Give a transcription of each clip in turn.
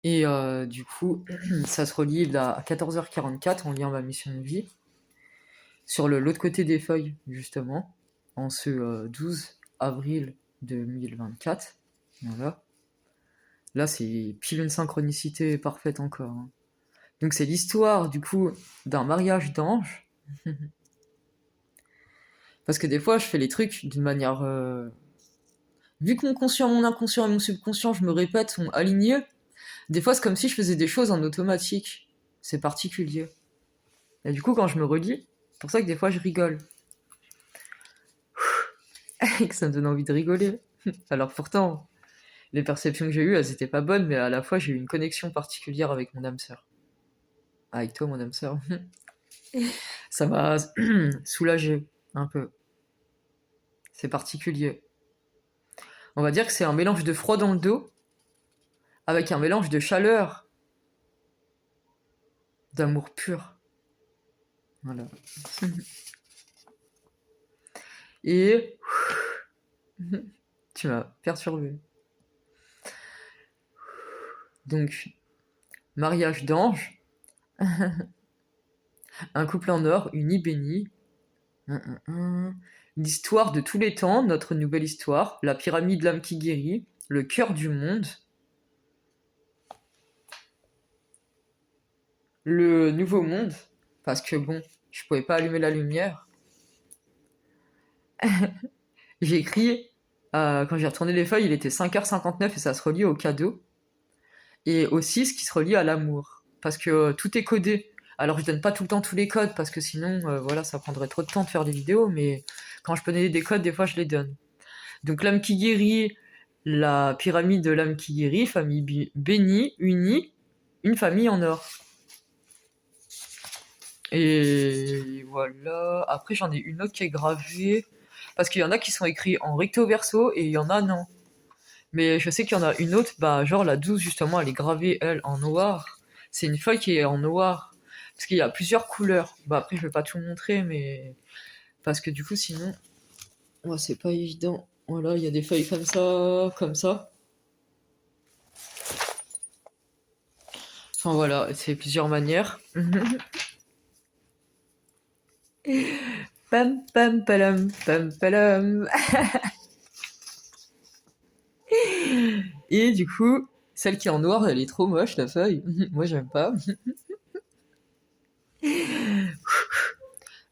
Et du coup, ça se relie là, à 14h44 en lien ma mission de vie. Sur l'autre côté des feuilles, justement, en ce 12 avril 2024. Voilà. Là, c'est pile une synchronicité parfaite encore, hein. Donc c'est l'histoire, du coup, d'un mariage d'anges. Parce que des fois, je fais les trucs d'une manière... Vu que mon conscient, mon inconscient et mon subconscient, je me répète, sont alignés, des fois, c'est comme si je faisais des choses en automatique. C'est particulier. Et du coup, quand je me relis, c'est pour ça que des fois, je rigole. Et que ça me donne envie de rigoler. Alors pourtant, les perceptions que j'ai eues, elles étaient pas bonnes, mais à la fois, j'ai eu une connexion particulière avec mon âme sœur. Avec toi, mon âme sœur. Ça m'a soulagé un peu. C'est particulier. On va dire que c'est un mélange de froid dans le dos avec un mélange de chaleur, d'amour pur. Voilà. Et tu m'as perturbé. Donc, mariage d'ange, un couple en or, uni, béni. L'histoire de tous les temps, notre nouvelle histoire, la pyramide l'âme qui guérit, le cœur du monde, le nouveau monde, parce que bon, je pouvais pas allumer la lumière. J'ai écrit, quand j'ai retourné les feuilles, il était 5h59 et ça se relie au cadeau. Et aussi ce qui se relie à l'amour. Parce que tout est codé. Alors je donne pas tout le temps tous les codes parce que sinon, voilà, ça prendrait trop de temps de faire des vidéos, mais quand je peux donner des codes, des fois je les donne. Donc l'âme qui guérit, la pyramide de l'âme qui guérit, famille bénie, unie, une famille en or. Et voilà. Après j'en ai une autre qui est gravée. Parce qu'il y en a qui sont écrits en recto verso et il y en a non. Mais je sais qu'il y en a une autre, bah genre la 12 justement, elle est gravée elle en noir. C'est une feuille qui est en noir. Parce qu'il y a plusieurs couleurs. Bah après je vais pas tout montrer, mais parce que du coup sinon, ouais, c'est pas évident. Voilà, il y a des feuilles comme ça, comme ça. Enfin voilà, c'est plusieurs manières. Pam pam palam pam palam. Et du coup, celle qui est en noir, elle est trop moche la feuille. Moi j'aime pas.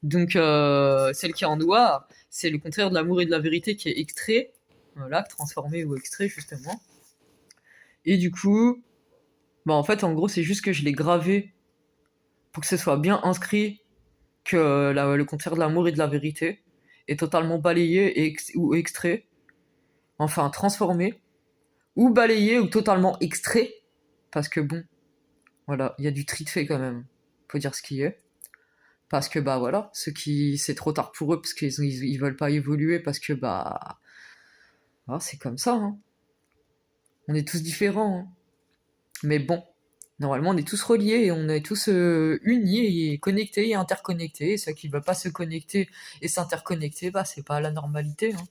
Donc celle qui est en noir, c'est le contraire de l'amour et de la vérité qui est extrait, voilà, transformé ou extrait justement. Et du coup, bah en fait en gros c'est juste que je l'ai gravé pour que ce soit bien inscrit que le contraire de l'amour et de la vérité est totalement balayé ou extrait, enfin transformé, ou balayé ou totalement extrait, parce que bon, voilà, il y a du tri de fait quand même, faut dire ce qui est. Parce que bah voilà, ceux qui c'est trop tard pour eux parce qu'ils veulent pas évoluer parce que bah c'est comme ça, hein. On est tous différents, hein. Mais bon, normalement on est tous reliés et on est tous unis et connectés et interconnectés. Et ceux qui ne veulent pas se connecter et s'interconnecter, bah c'est pas la normalité, hein.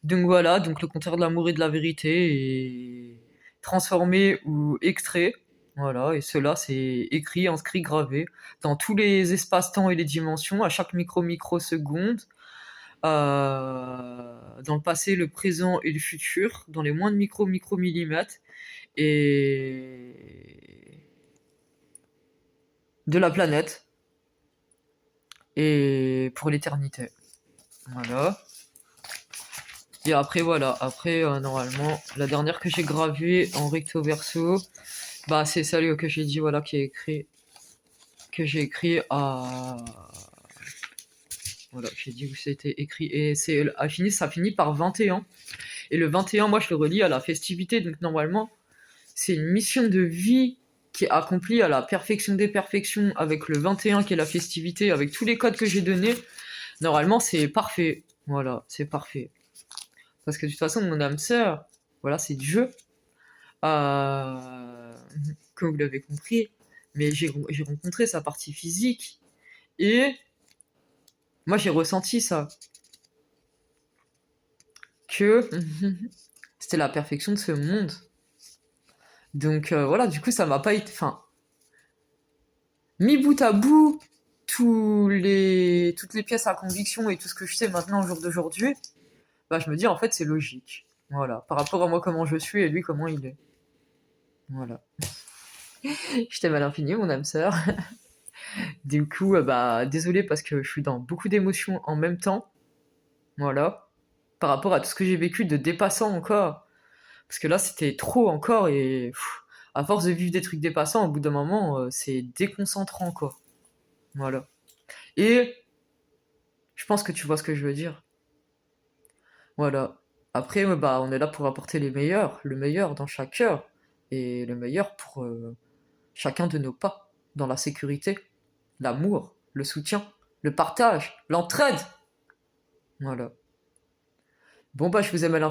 Donc voilà, donc le contraire de l'amour et de la vérité est transformé ou extrait. Voilà, et cela c'est écrit, inscrit, gravé dans tous les espaces-temps et les dimensions, à chaque microseconde, dans le passé, le présent et le futur, dans les moins de micromillimètres, et de la planète, et pour l'éternité. Voilà. Et après, voilà. Après, normalement, la dernière que j'ai gravée en recto verso, bah, c'est celle que j'ai dit, voilà, qui est écrit, que j'ai écrit à, voilà, j'ai dit où c'était écrit, et ça finit par 21. Et le 21, moi, je le relie à la festivité, donc normalement, c'est une mission de vie qui est accomplie à la perfection des perfections avec le 21 qui est la festivité, avec tous les codes que j'ai donnés. Normalement, c'est parfait. Voilà, c'est parfait. Parce que de toute façon, mon âme sœur, voilà, c'est Dieu. Euh, Comme vous l'avez compris. Mais j'ai rencontré sa partie physique. Et moi, j'ai ressenti ça. Que c'était la perfection de ce monde. Donc voilà, du coup, ça m'a pas été... Enfin, mis bout à bout, toutes les pièces à conviction et tout ce que je sais maintenant au jour d'aujourd'hui, bah je me dis en fait c'est logique. Voilà, par rapport à moi comment je suis et lui comment il est. Voilà. Je t'aime à l'infini, mon âme sœur. Du coup, bah désolé parce que je suis dans beaucoup d'émotions en même temps. Voilà. Par rapport à tout ce que j'ai vécu de dépassant encore. Parce que là, c'était trop encore et à force de vivre des trucs dépassants, au bout d'un moment, c'est déconcentrant, quoi. Voilà. Et je pense que tu vois ce que je veux dire. Voilà. Après, bah, on est là pour apporter le meilleur dans chaque cœur et le meilleur pour chacun de nos pas, dans la sécurité, l'amour, le soutien, le partage, l'entraide. Voilà. Bon, bah, je vous aime à l'infini.